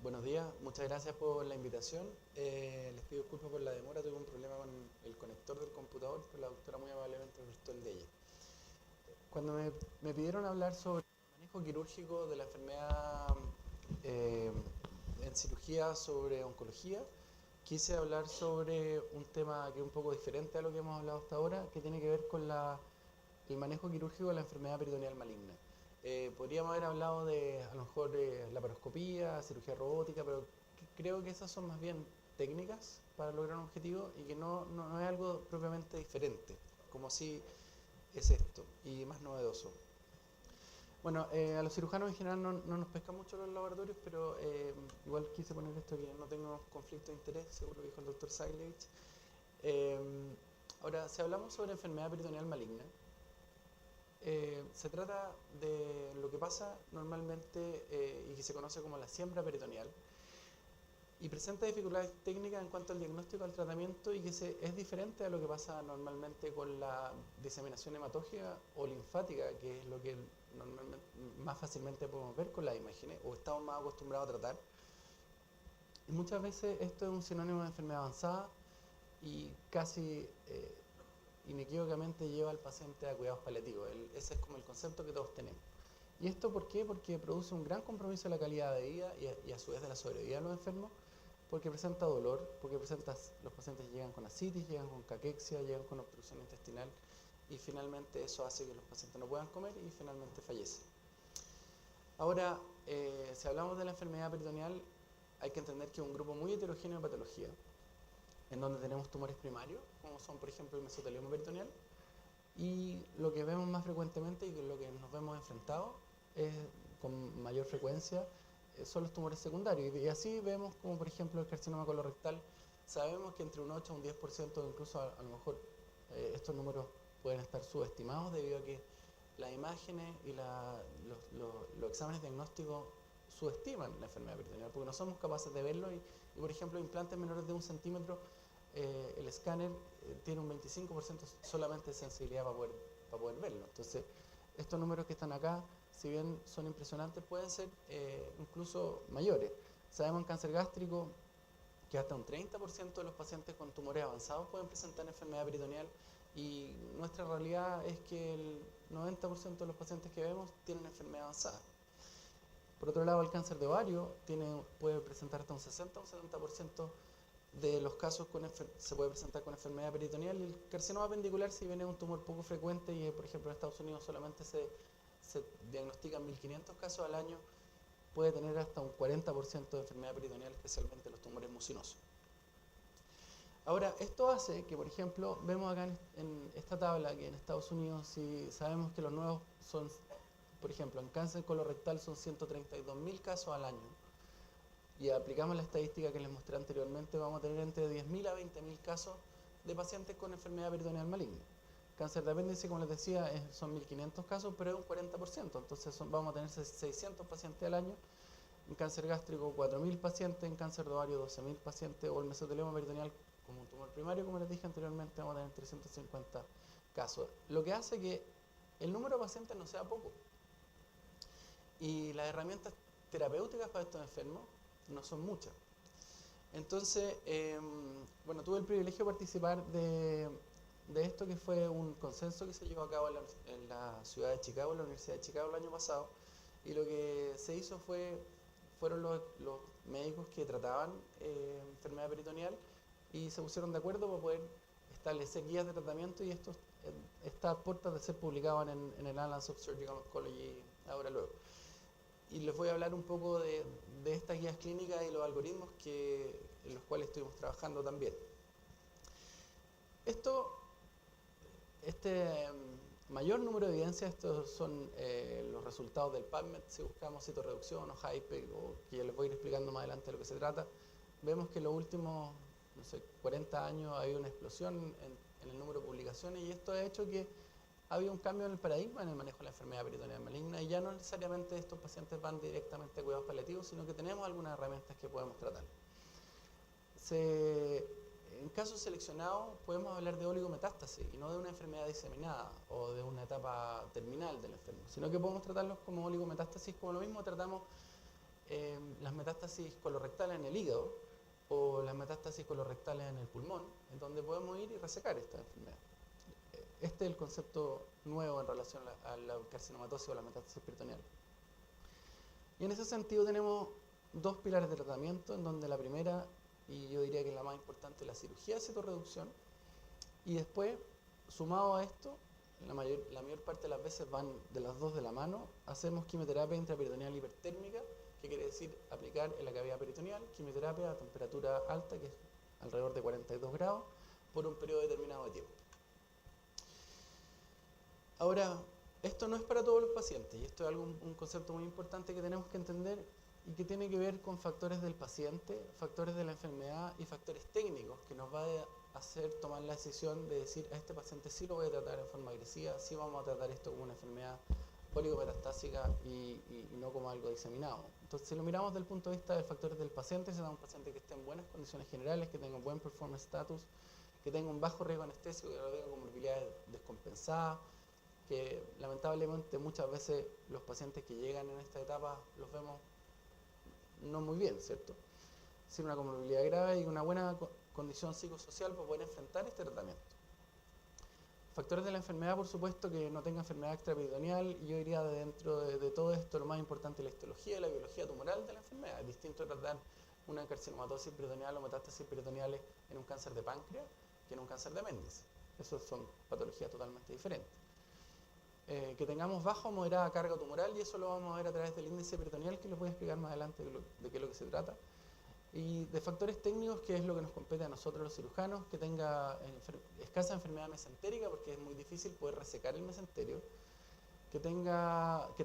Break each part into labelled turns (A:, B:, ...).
A: Buenos días, muchas gracias por la invitación. Les pido disculpas por la demora, tuve un problema con el conector del computador, pero la doctora muy amablemente prestó el de ella. Cuando me pidieron hablar sobre el manejo quirúrgico de la enfermedad eh, en cirugía sobre oncología, quise hablar sobre un tema que es un poco diferente a lo que hemos hablado hasta ahora, que tiene que ver con el manejo quirúrgico de la enfermedad peritoneal maligna. Podríamos haber hablado de a lo mejor laparoscopía, cirugía robótica, pero creo que esas son más bien técnicas para lograr un objetivo y que no es algo propiamente diferente, como si es esto y más novedoso. Bueno, a los cirujanos en general no nos pescan mucho los laboratorios, pero igual quise poner esto que no tengo conflicto de interés, seguro que dijo el doctor Sailevich. Eh, Ahora, si hablamos sobre enfermedad peritoneal maligna, se trata de lo que pasa normalmente y que se conoce como la siembra peritoneal y presenta dificultades técnicas en cuanto al diagnóstico al tratamiento y que es diferente a lo que pasa normalmente con la diseminación hematógena o linfática, que es lo que normalmente más fácilmente podemos ver con las imágenes o estamos más acostumbrados a tratar. Y muchas veces esto es un sinónimo de enfermedad avanzada y casi inequívocamente lleva al paciente a cuidados paliativos. Ese es como el concepto que todos tenemos. ¿Y esto por qué? Porque produce un gran compromiso de la calidad de vida y a su vez de la sobrevida de los enfermos, porque presenta dolor, porque los pacientes llegan con ascitis, llegan con caquexia, llegan con obstrucción intestinal y finalmente eso hace que los pacientes no puedan comer y finalmente fallecen. Ahora, si hablamos de la enfermedad peritoneal, hay que entender que es un grupo muy heterogéneo de patología, en donde tenemos tumores primarios, como son por ejemplo el mesotelioma peritoneal, y lo que vemos más frecuentemente y lo que nos vemos enfrentados es, con mayor frecuencia son los tumores secundarios. Y así vemos como por ejemplo el carcinoma colorectal, sabemos que entre un 8 a un 10%, incluso a lo mejor estos números pueden estar subestimados debido a que las imágenes y los exámenes diagnósticos subestiman la enfermedad peritoneal porque no somos capaces de verlo y por ejemplo implantes menores de 1 centímetro el escáner tiene un 25% solamente de sensibilidad para poder verlo. Entonces, estos números que están acá, si bien son impresionantes, pueden ser incluso mayores. Sabemos en cáncer gástrico que hasta un 30% de los pacientes con tumores avanzados pueden presentar enfermedad peritoneal y nuestra realidad es que el 90% de los pacientes que vemos tienen enfermedad avanzada. Por otro lado, el cáncer de ovario puede presentar hasta un 60 o un 70% de los casos se puede presentar con enfermedad peritoneal y el carcinoma apendicular, si bien es un tumor poco frecuente y por ejemplo en Estados Unidos solamente se diagnostican 1500 casos al año, puede tener hasta un 40% de enfermedad peritoneal, especialmente los tumores mucinosos. Ahora, esto hace que, por ejemplo, vemos acá en esta tabla que en Estados Unidos, si sabemos que los nuevos son, por ejemplo, en cáncer colorectal son 132.000 casos al año, y aplicamos la estadística que les mostré anteriormente, vamos a tener entre 10.000 a 20.000 casos de pacientes con enfermedad peritoneal maligna. Cáncer de apéndice, como les decía, son 1.500 casos, pero es un 40%, entonces vamos a tener 600 pacientes al año. En cáncer gástrico, 4.000 pacientes, en cáncer de ovario, 12.000 pacientes, o el mesotelioma peritoneal como un tumor primario, como les dije anteriormente, vamos a tener 350 casos. Lo que hace que el número de pacientes no sea poco. Y las herramientas terapéuticas para estos enfermos no son muchas. Entonces, bueno, tuve el privilegio de participar de esto que fue un consenso que se llevó a cabo en la ciudad de Chicago, en la Universidad de Chicago el año pasado, y lo que se hizo fueron los médicos que trataban enfermedad peritoneal y se pusieron de acuerdo para poder establecer guías de tratamiento y esto está a puertas de ser publicado en el Annals of Surgical Oncology ahora luego. Y les voy a hablar un poco de estas guías clínicas y los algoritmos en los cuales estuvimos trabajando también. Este mayor número de evidencias, estos son los resultados del PubMed, si buscamos citorreducción o HiPEC, o que ya les voy a ir explicando más adelante de lo que se trata, vemos que en los últimos, no sé, 40 años ha habido una explosión en el número de publicaciones y esto ha hecho que ha habido un cambio en el paradigma en el manejo de la enfermedad peritoneal maligna y ya no necesariamente estos pacientes van directamente a cuidados paliativos, sino que tenemos algunas herramientas que podemos tratar. En casos seleccionados podemos hablar de oligometástasis y no de una enfermedad diseminada o de una etapa terminal del enfermo, sino que podemos tratarlos como oligometástasis, como lo mismo tratamos las metástasis colorectales en el hígado o las metástasis colorectales en el pulmón, en donde podemos ir y resecar esta enfermedad. Este es el concepto nuevo en relación a la carcinomatosis o la metástasis peritoneal. Y en ese sentido tenemos dos pilares de tratamiento, en donde la primera, y yo diría que es la más importante, es la cirugía de citorreducción, y después, sumado a esto, la mayor parte de las veces van de las dos de la mano, hacemos quimioterapia intraperitoneal hipertérmica, que quiere decir aplicar en la cavidad peritoneal, quimioterapia a temperatura alta, que es alrededor de 42 grados, por un periodo determinado de tiempo. Ahora, esto no es para todos los pacientes, y esto es un concepto muy importante que tenemos que entender y que tiene que ver con factores del paciente, factores de la enfermedad y factores técnicos que nos va a hacer tomar la decisión de decir a este paciente sí lo voy a tratar en forma agresiva, sí vamos a tratar esto como una enfermedad poligometastásica y no como algo diseminado. Entonces, si lo miramos desde el punto de vista de factores del paciente, se da un paciente que esté en buenas condiciones generales, que tenga un buen performance status, que tenga un bajo riesgo anestésico, que no tenga comorbilidades descompensadas, que lamentablemente muchas veces los pacientes que llegan en esta etapa los vemos no muy bien, ¿cierto? Sin una comorbilidad grave y una buena condición psicosocial para poder enfrentar este tratamiento. Factores de la enfermedad, por supuesto, que no tenga enfermedad extraperitoneal, y yo diría dentro de todo esto lo más importante es la histología y la biología tumoral de la enfermedad. Es distinto tratar una carcinomatosis peritoneal o metástasis peritoneales en un cáncer de páncreas que en un cáncer de apéndice. Esas son patologías totalmente diferentes. Que tengamos baja o moderada carga tumoral, y eso lo vamos a ver a través del índice peritoneal, que les voy a explicar más adelante de qué es lo que se trata. Y de factores técnicos, que es lo que nos compete a nosotros los cirujanos, que tenga escasa enfermedad mesentérica, porque es muy difícil poder resecar el mesenterio, que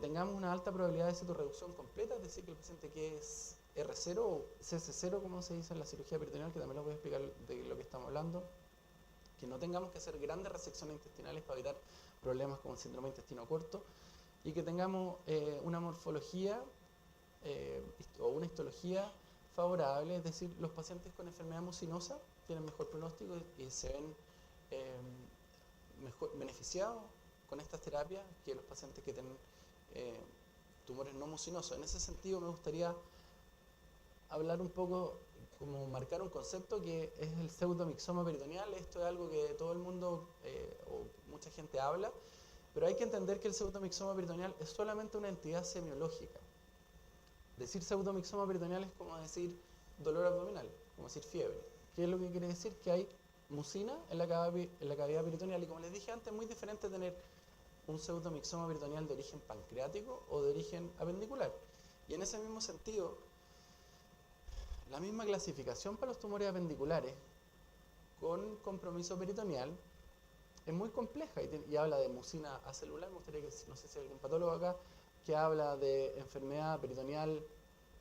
A: tengamos una alta probabilidad de citorreducción completa, es decir, que el paciente que es R0 o CC0, como se dice en la cirugía peritoneal, que también les voy a explicar de lo que estamos hablando, que no tengamos que hacer grandes resecciones intestinales para evitar problemas como el síndrome de intestino corto, y que tengamos una morfología o una histología favorable, es decir, los pacientes con enfermedad mucinosa tienen mejor pronóstico y se ven mejor beneficiados con estas terapias que los pacientes que tienen tumores no mucinosos. En ese sentido me gustaría hablar un poco, como marcar un concepto que es el pseudomixoma peritoneal. Esto es algo que todo el mundo o mucha gente habla, pero hay que entender que el pseudomixoma peritoneal es solamente una entidad semiológica. Decir pseudomixoma peritoneal es como decir dolor abdominal, como decir fiebre. ¿Qué es lo que quiere decir? Que hay mucina en la cavidad peritoneal, y como les dije antes, es muy diferente tener un pseudomixoma peritoneal de origen pancreático o de origen apendicular. Y en ese mismo sentido, la misma clasificación para los tumores apendiculares con compromiso peritoneal es muy compleja y habla de mucina acelular. Me gustaría que, no sé si hay algún patólogo acá, que habla de enfermedad peritoneal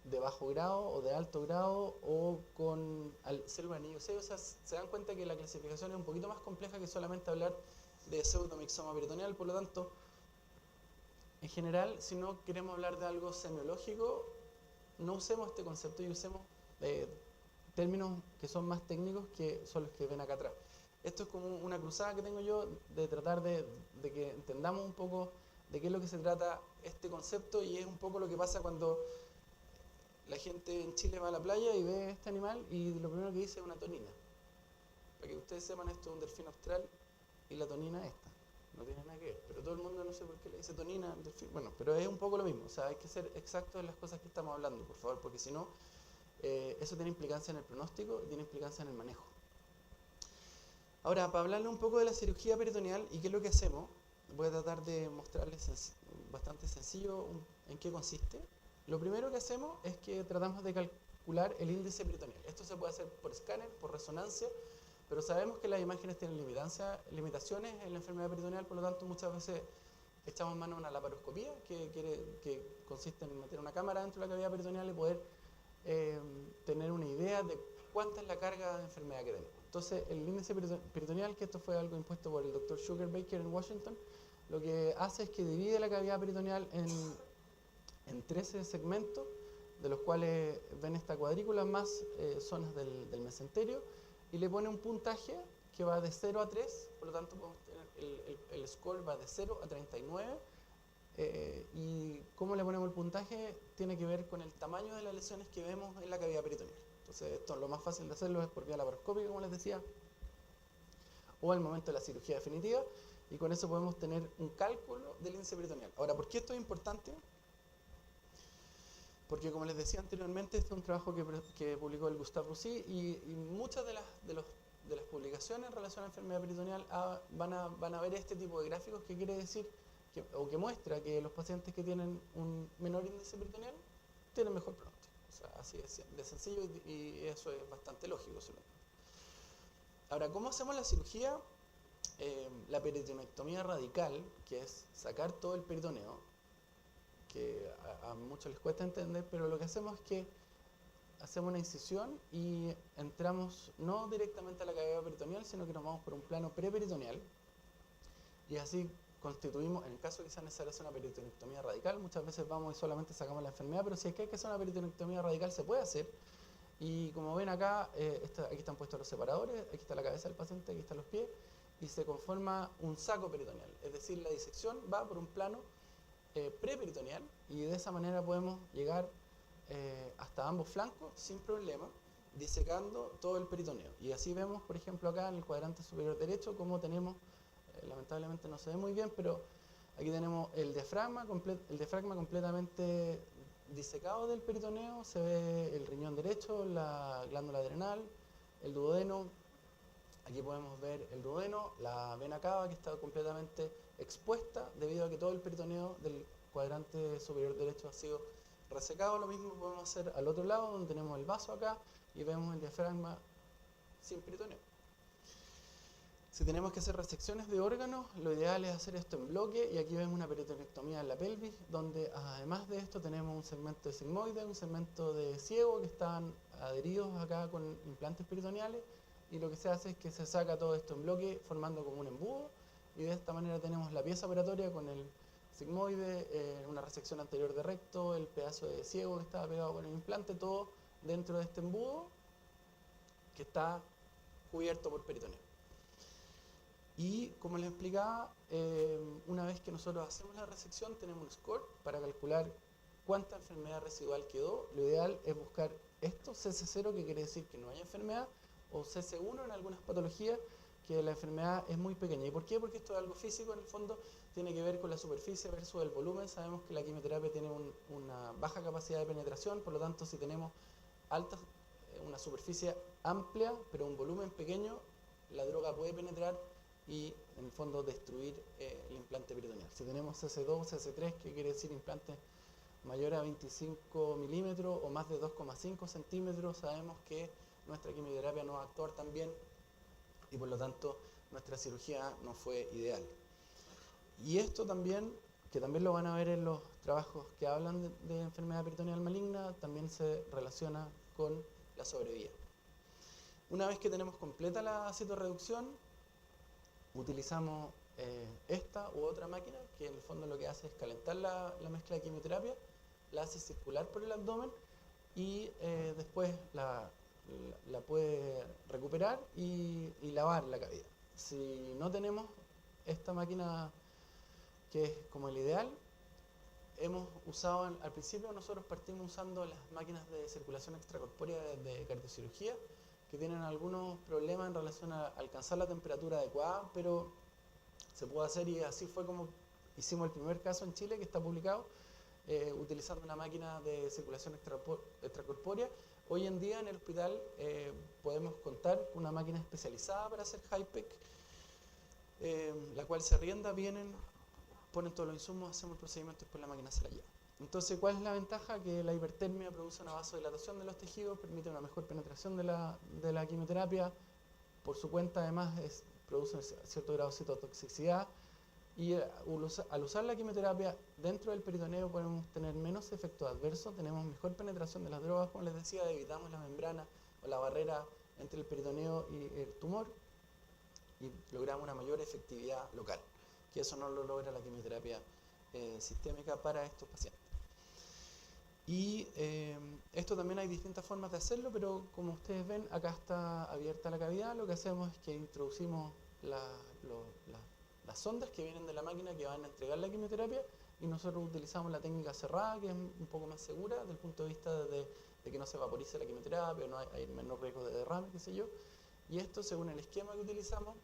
A: de bajo grado o de alto grado o con célula anillo 6. O sea, se dan cuenta que la clasificación es un poquito más compleja que solamente hablar de pseudomixoma peritoneal. Por lo tanto, en general, si no queremos hablar de algo semiológico, no usemos este concepto y usemos términos que son más técnicos, que son los que ven acá atrás. Esto es como una cruzada que tengo yo de tratar de que entendamos un poco de qué es lo que se trata este concepto, y es un poco lo que pasa cuando la gente en Chile va a la playa y ve este animal y lo primero que dice es una tonina. Para que ustedes sepan, esto es un delfín austral y la tonina esta. No tiene nada que ver, pero todo el mundo no sé por qué le dice tonina al delfín. Bueno, pero es un poco lo mismo, o sea, hay que ser exactos en las cosas que estamos hablando, por favor, porque si no, eso tiene implicancia en el pronóstico y tiene implicancia en el manejo. Ahora, para hablarle un poco de la cirugía peritoneal y qué es lo que hacemos, voy a tratar de mostrarles bastante sencillo en qué consiste. Lo primero que hacemos es que tratamos de calcular el índice peritoneal. Esto se puede hacer por escáner, por resonancia, pero sabemos que las imágenes tienen limitaciones en la enfermedad peritoneal, por lo tanto muchas veces echamos mano a una laparoscopía, que consiste en meter una cámara dentro de la cavidad peritoneal y poder tener una idea de cuánta es la carga de enfermedad que tenemos. Entonces, el índice peritoneal, que esto fue algo impuesto por el Dr. Sugar Baker en Washington, lo que hace es que divide la cavidad peritoneal en 13 segmentos, de los cuales ven esta cuadrícula más zonas del mesenterio, y le pone un puntaje que va de 0 a 3, por lo tanto podemos tener el score va de 0 a 39, Y cómo le ponemos el puntaje tiene que ver con el tamaño de las lesiones que vemos en la cavidad peritoneal. Entonces, esto lo más fácil de hacerlo es por vía laparoscópica, como les decía, o al momento de la cirugía definitiva, y con eso podemos tener un cálculo del índice peritoneal. Ahora, ¿por qué esto es importante? Porque, como les decía anteriormente, este es un trabajo que publicó el Gustave Roussy, y muchas de las publicaciones en relación a la enfermedad peritoneal van a ver este tipo de gráficos, que quiere decir que muestra que los pacientes que tienen un menor índice peritoneal tienen mejor pronóstico. O sea, así de sencillo, y eso es bastante lógico. Ahora, ¿cómo hacemos la cirugía? La peritonectomía radical, que es sacar todo el peritoneo, que a muchos les cuesta entender, pero lo que hacemos es que hacemos una incisión y entramos no directamente a la cavidad peritoneal, sino que nos vamos por un plano preperitoneal, y así constituimos, en el caso de que sea necesario hacer una peritonectomía radical, muchas veces vamos y solamente sacamos la enfermedad, pero si es que hay que hacer una peritonectomía radical, se puede hacer. Y como ven acá, aquí están puestos los separadores, aquí está la cabeza del paciente, aquí están los pies, y se conforma un saco peritoneal, es decir, la disección va por un plano preperitoneal, y de esa manera podemos llegar hasta ambos flancos sin problema, disecando todo el peritoneo. Y así vemos, por ejemplo, acá en el cuadrante superior derecho, cómo tenemos, lamentablemente no se ve muy bien, pero aquí tenemos el diafragma completamente disecado del peritoneo. Se ve el riñón derecho, la glándula adrenal, el duodeno. Aquí podemos ver el duodeno, la vena cava, que está completamente expuesta debido a que todo el peritoneo del cuadrante superior derecho ha sido resecado. Lo mismo podemos hacer al otro lado, donde tenemos el vaso acá y vemos el diafragma sin peritoneo. Si tenemos que hacer resecciones de órganos, lo ideal es hacer esto en bloque, y aquí vemos una peritonectomía en la pelvis, donde además de esto tenemos un segmento de sigmoide, un segmento de ciego, que están adheridos acá con implantes peritoneales, y lo que se hace es que se saca todo esto en bloque, formando como un embudo, y de esta manera tenemos la pieza operatoria con el sigmoide, una resección anterior de recto, el pedazo de ciego que estaba pegado con el implante, todo dentro de este embudo que está cubierto por peritoneo. Y como les explicaba, una vez que nosotros hacemos la resección, tenemos un score para calcular cuánta enfermedad residual quedó. Lo ideal es buscar esto, CC0, que quiere decir que no hay enfermedad, o CC1 en algunas patologías, que la enfermedad es muy pequeña. ¿Y por qué? Porque esto es algo físico, en el fondo tiene que ver con la superficie versus el volumen. Sabemos que la quimioterapia tiene una baja capacidad de penetración, por lo tanto, si tenemos una superficie amplia, pero un volumen pequeño, la droga puede penetrar y en el fondo destruir el implante peritoneal. Si tenemos CC2, CC3, que quiere decir implante mayor a 25 milímetros o más de 2,5 centímetros, sabemos que nuestra quimioterapia no va a actuar tan bien, y por lo tanto nuestra cirugía no fue ideal. Y esto también, que también lo van a ver en los trabajos que hablan de enfermedad peritoneal maligna, también se relaciona con la sobrevida. Una vez que tenemos completa la citorreducción, utilizamos esta u otra máquina, que en el fondo lo que hace es calentar la mezcla de quimioterapia, la hace circular por el abdomen, y después la puede recuperar y lavar la cavidad. Si no tenemos esta máquina, que es como el ideal, hemos usado al principio, nosotros partimos usando las máquinas de circulación extracorpórea de cardiocirugía, que tienen algunos problemas en relación a alcanzar la temperatura adecuada, pero se puede hacer, y así fue como hicimos el primer caso en Chile, que está publicado, utilizando una máquina de circulación extracorpórea. Hoy en día en el hospital podemos contar con una máquina especializada para hacer HIPEC, la cual se arrienda, vienen, ponen todos los insumos, hacemos el procedimiento y después la máquina se la lleva. Entonces, ¿cuál es la ventaja? Que la hipertermia produce una vasodilatación de los tejidos, permite una mejor penetración de la quimioterapia, por su cuenta además produce cierto grado de citotoxicidad, y al usar la quimioterapia dentro del peritoneo podemos tener menos efectos adversos, tenemos mejor penetración de las drogas, como les decía, evitamos la membrana o la barrera entre el peritoneo y el tumor, y logramos una mayor efectividad local, que eso no lo logra la quimioterapia sistémica para estos pacientes. Y esto también hay distintas formas de hacerlo, pero como ustedes ven, acá está abierta la cavidad. Lo que hacemos es que introducimos las sondas que vienen de la máquina, que van a entregar la quimioterapia, y nosotros utilizamos la técnica cerrada, que es un poco más segura desde el punto de vista de que no se vaporice la quimioterapia, no hay menor riesgo de derrame, qué sé yo. Y esto, según el esquema que utilizamos,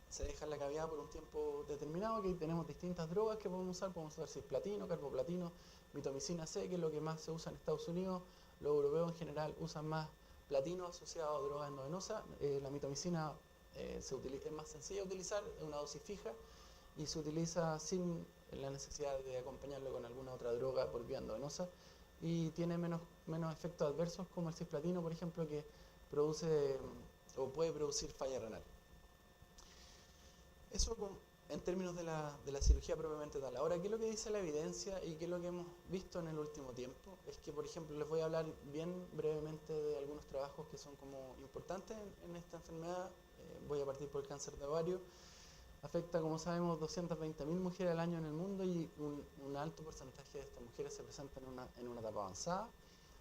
A: se deja en la cavidad por un tiempo determinado. Aquí tenemos distintas drogas que podemos usar cisplatino, carboplatino, mitomicina C, que es lo que más se usa en Estados Unidos. Los europeos en general usan más platino asociado a droga endovenosa. La mitomicina es más sencilla de utilizar, es una dosis fija y se utiliza sin la necesidad de acompañarlo con alguna otra droga por vía endovenosa y tiene menos efectos adversos como el cisplatino, por ejemplo, que produce o puede producir falla renal. Eso en términos de la cirugía propiamente tal. Ahora, ¿qué es lo que dice la evidencia y qué es lo que hemos visto en el último tiempo? Es que, por ejemplo, les voy a hablar bien brevemente de algunos trabajos que son como importantes en esta enfermedad. Voy a partir por el cáncer de ovario. Afecta, como sabemos, 220.000 mujeres al año en el mundo y un alto porcentaje de estas mujeres se presentan en una etapa avanzada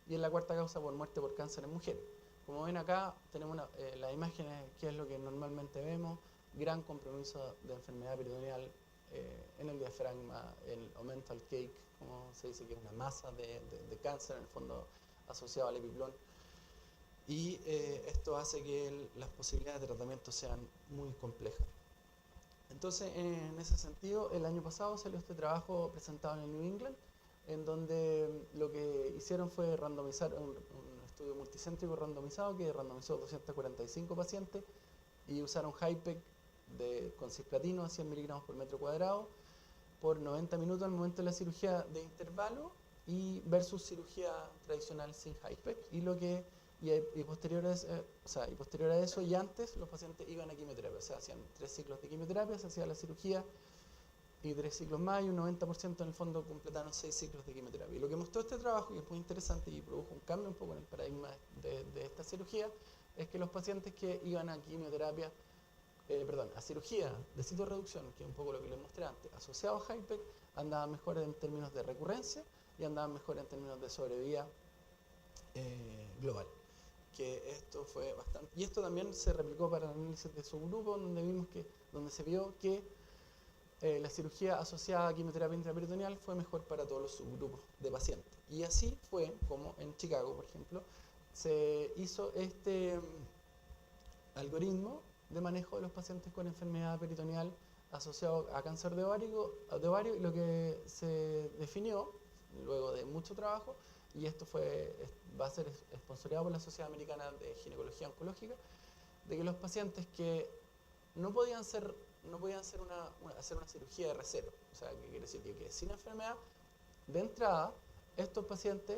A: y es la cuarta causa por muerte por cáncer en mujeres. Como ven acá, tenemos las imágenes, que es lo que normalmente vemos. Gran compromiso de enfermedad peritoneal en el diafragma, el omental cake, como se dice, que es una masa de cáncer, en el fondo asociado al epiplón. Y esto hace que las posibilidades de tratamiento sean muy complejas. Entonces, en ese sentido, el año pasado salió este trabajo presentado en el New England, en donde lo que hicieron fue randomizar un estudio multicéntrico randomizado que randomizó 245 pacientes y usaron HIPEC con cisplatino a 100 miligramos por metro cuadrado por 90 minutos al momento de la cirugía de intervalo y versus cirugía tradicional sin HIPEC. Y posterior a eso y antes los pacientes iban a quimioterapia, o sea, hacían 3 ciclos de quimioterapia, se hacía la cirugía y 3 ciclos más y un 90% en el fondo completaron 6 ciclos de quimioterapia. Y lo que mostró este trabajo, que es muy interesante y produjo un cambio un poco en el paradigma de esta cirugía, es que los pacientes que iban a quimioterapia, a cirugía de citorreducción, que es un poco lo que les mostré antes, asociado a HIPEC, andaban mejor en términos de recurrencia y andaban mejor en términos de sobrevida global. Que esto fue bastante, y esto también se replicó para el análisis de subgrupo, donde se vio que la cirugía asociada a quimioterapia intraperitoneal fue mejor para todos los subgrupos de pacientes. Y así fue como en Chicago, por ejemplo, se hizo este algoritmo de manejo de los pacientes con enfermedad peritoneal asociado a cáncer de ovario, y lo que se definió luego de mucho trabajo, y esto va a ser sponsoreado por la Sociedad Americana de Ginecología Oncológica, de que los pacientes que no podían hacer una cirugía de R0, o sea, que quiere decir que sin enfermedad, de entrada, estos pacientes,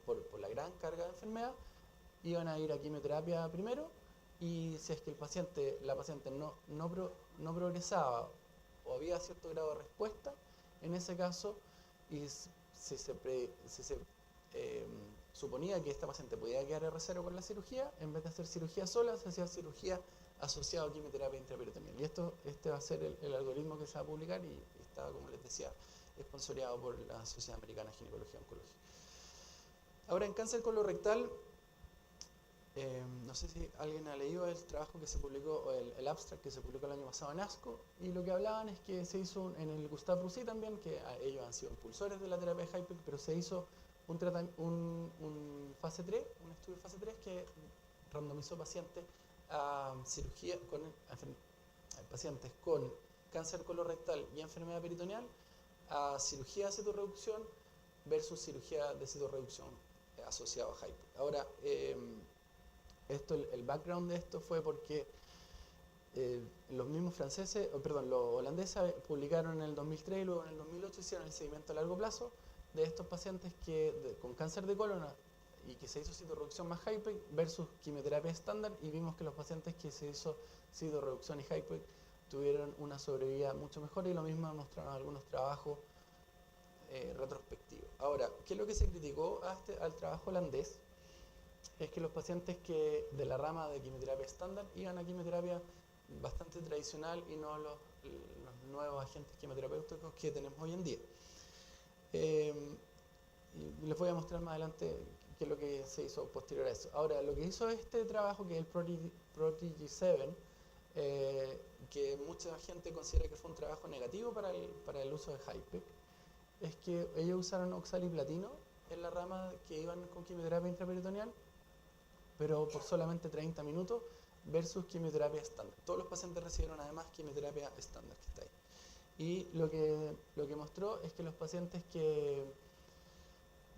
A: por la gran carga de enfermedad, iban a ir a quimioterapia primero, y si es que la paciente no progresaba o había cierto grado de respuesta, en ese caso, y si se suponía que esta paciente podía quedar R0 con la cirugía, en vez de hacer cirugía sola, se hacía cirugía asociada a quimioterapia intraperitoneal. Y este va a ser el algoritmo que se va a publicar y está, como les decía, sponsoreado por la Sociedad Americana de Ginecología Oncológica. Ahora, en cáncer colorectal, no sé si alguien ha leído el trabajo que se publicó, o el abstract que se publicó el año pasado en ASCO, y lo que hablaban es que se hizo en el Gustave Roussy también, que ellos han sido impulsores de la terapia de HIPEC, pero se hizo un fase 3, un estudio fase 3 que randomizó pacientes a cirugía pacientes con cáncer colorectal y enfermedad peritoneal a cirugía de citorreducción versus cirugía de citorreducción asociado a HIPEC. Ahora, el background de esto fue porque los holandeses publicaron en el 2003 y luego en el 2008 hicieron el seguimiento a largo plazo de estos pacientes con cáncer de colon y que se hizo citorreducción más HIPEC versus quimioterapia estándar, y vimos que los pacientes que se hizo citorreducción y HIPEC tuvieron una sobrevida mucho mejor, y lo mismo mostraron algunos trabajos retrospectivos. Ahora, ¿qué es lo que se criticó al trabajo holandés? Es que los pacientes de la rama de quimioterapia estándar iban a quimioterapia bastante tradicional y no los nuevos agentes quimioterapéuticos que tenemos hoy en día. Y les voy a mostrar más adelante qué es lo que se hizo posterior a eso. Ahora, lo que hizo este trabajo, que es el Prodigy 7, que mucha gente considera que fue un trabajo negativo para el uso de HIPEC, es que ellos usaron oxaliplatino en la rama que iban con quimioterapia intraperitoneal, pero por solamente 30 minutos versus quimioterapia estándar. Todos los pacientes recibieron además quimioterapia estándar, que está ahí. Y lo que mostró es que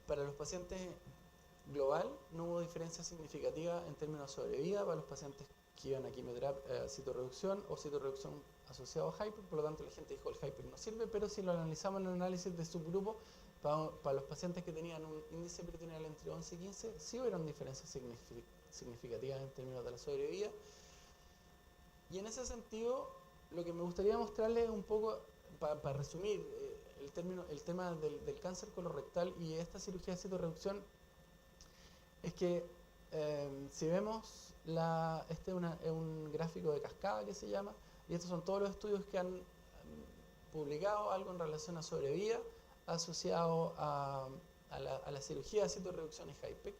A: para los pacientes global no hubo diferencia significativa en términos de sobrevida para los pacientes que iban a quimioterapia, citorreducción o citorreducción asociado a HIPEC. Por lo tanto, la gente dijo el HIPEC no sirve, pero si lo analizamos en el análisis de subgrupo, para los pacientes que tenían un índice peritoneal entre 11 y 15, sí hubieron diferencias significativas en términos de la sobrevida. Y en ese sentido, lo que me gustaría mostrarles un poco, para resumir el tema del cáncer colorectal y esta cirugía de citorreducción, es que si vemos, este es un gráfico de cascada que se llama, y estos son todos los estudios que han publicado algo en relación a sobrevida asociado a la cirugía de citorreducción y HIPEC,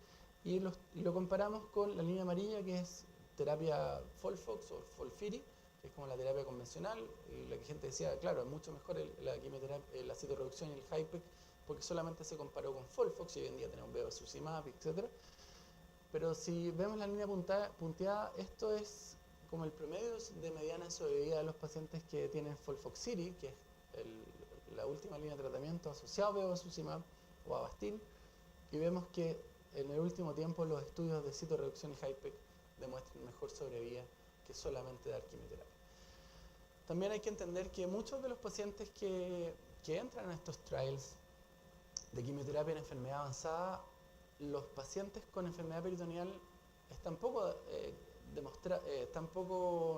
A: y lo comparamos con la línea amarilla, que es terapia FOLFOX o FOLFIRI, que es como la terapia convencional, y la que gente decía, claro, es mucho mejor la citorreducción y el HIPEC, porque solamente se comparó con FOLFOX, y hoy en día tenemos bevacizumab, etc. Pero si vemos la línea punteada, esto es como el promedio de mediana sobrevida de los pacientes que tienen FOLFOXIRI, que es la última línea de tratamiento asociado a bevacizumab o Avastin, y vemos que en el último tiempo los estudios de citorreducción y HIPEC demuestran mejor sobrevida que solamente dar quimioterapia. También hay que entender que muchos de los pacientes que entran en estos trials de quimioterapia en enfermedad avanzada, los pacientes con enfermedad peritoneal están poco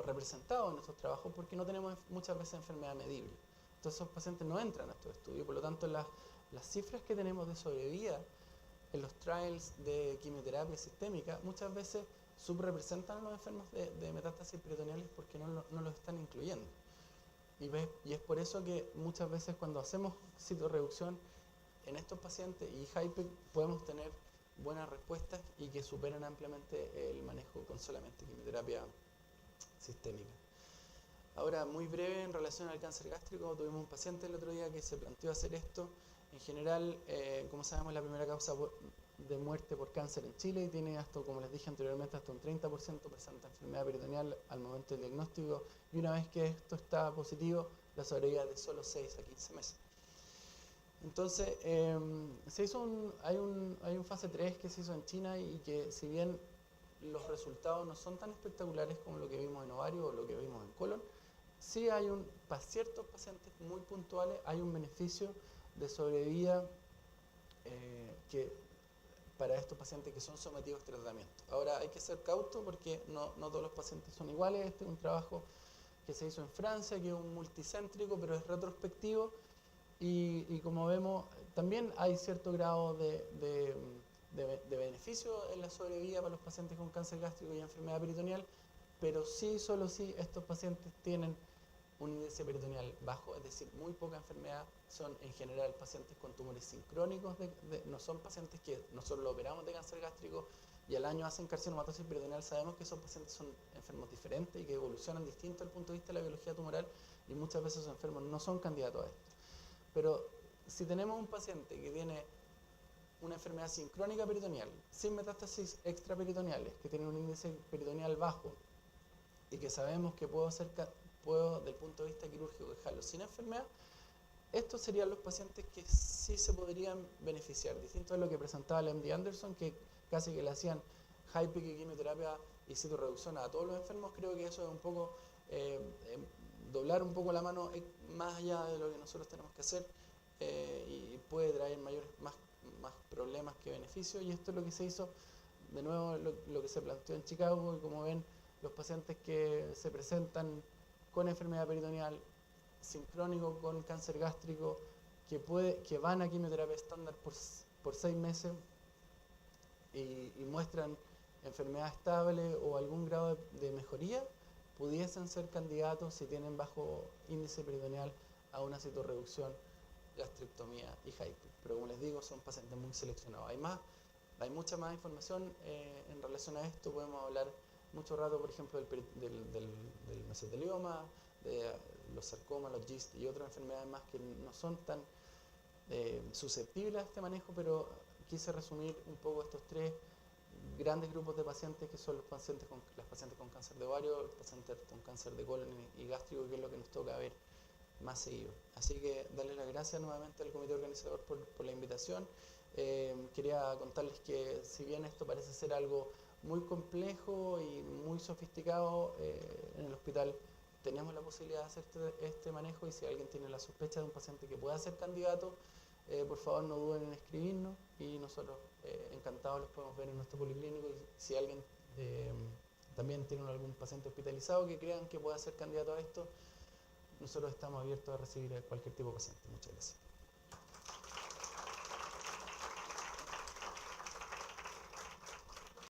A: representados en estos trabajos porque no tenemos muchas veces enfermedad medible. Entonces esos pacientes no entran a estos estudios, por lo tanto las cifras que tenemos de sobrevida en los trials de quimioterapia sistémica muchas veces subrepresentan a los enfermos de metástasis peritoneales porque no los están incluyendo. Y es por eso que muchas veces cuando hacemos citorreducción en estos pacientes y HIPEC podemos tener buenas respuestas y que superan ampliamente el manejo con solamente quimioterapia sistémica. Ahora, muy breve en relación al cáncer gástrico, tuvimos un paciente el otro día que se planteó hacer esto. En general, como sabemos, la primera causa de muerte por cáncer en Chile y tiene hasta, como les dije anteriormente, hasta un 30% presenta enfermedad peritoneal al momento del diagnóstico, y una vez que esto está positivo, la sobrevida es de solo 6 a 15 meses. Entonces, hay un fase 3 que se hizo en China y que, si bien los resultados no son tan espectaculares como lo que vimos en ovario o lo que vimos en colon, sí para ciertos pacientes muy puntuales hay un beneficio de sobrevida para estos pacientes que son sometidos a tratamiento. Ahora hay que ser cauto porque no todos los pacientes son iguales. Este es un trabajo que se hizo en Francia, que es un multicéntrico, pero es retrospectivo, y como vemos, también hay cierto grado de beneficio en la sobrevida para los pacientes con cáncer gástrico y enfermedad peritoneal, pero solo si estos pacientes tienen un índice peritoneal bajo, es decir, muy poca enfermedad. Son en general pacientes con tumores sincrónicos, no son pacientes que nosotros lo operamos de cáncer gástrico y al año hacen carcinomatosis peritoneal. Sabemos que esos pacientes son enfermos diferentes y que evolucionan distinto desde el punto de vista de la biología tumoral, y muchas veces esos enfermos no son candidatos a esto. Pero si tenemos un paciente que tiene una enfermedad sincrónica peritoneal, sin metástasis extraperitoneales, que tiene un índice peritoneal bajo y que sabemos que puedo, desde el punto de vista quirúrgico, dejarlo sin enfermedad, estos serían los pacientes que sí se podrían beneficiar, distinto a lo que presentaba el MD Anderson, que casi que le hacían HIPEC y quimioterapia y citorreducción a todos los enfermos. Creo que eso es un poco doblar un poco la mano más allá de lo que nosotros tenemos que hacer, y puede traer más problemas que beneficios. Y esto es lo que se hizo, de nuevo, lo que se planteó en Chicago, y como ven, los pacientes que se presentan con enfermedad peritoneal, sincrónico con cáncer gástrico, que van a quimioterapia estándar por 6 meses y muestran enfermedad estable o algún grado de mejoría, pudiesen ser candidatos, si tienen bajo índice peritoneal, a una citorreducción, gastrectomía y HIPEC. Pero como les digo, son pacientes muy seleccionados. Hay mucha más información en relación a esto. Podemos hablar mucho rato, por ejemplo, del mesotelioma, de los sarcomas, los GIST y otras enfermedades más que no son tan susceptibles a este manejo, pero quise resumir un poco estos tres grandes grupos de pacientes que son las pacientes con cáncer de ovario, los pacientes con cáncer de colon y gástrico, que es lo que nos toca ver más seguido. Así que darles las gracias nuevamente al comité organizador por la invitación. Quería contarles que si bien esto parece ser algo muy complejo y muy sofisticado, en el hospital tenemos la posibilidad de hacer este manejo, y si alguien tiene la sospecha de un paciente que pueda ser candidato, por favor no duden en escribirnos, y nosotros encantados los podemos ver en nuestro policlínico. Y si alguien también tiene algún paciente hospitalizado que crean que pueda ser candidato a esto, nosotros estamos abiertos a recibir a cualquier tipo de paciente. Muchas gracias.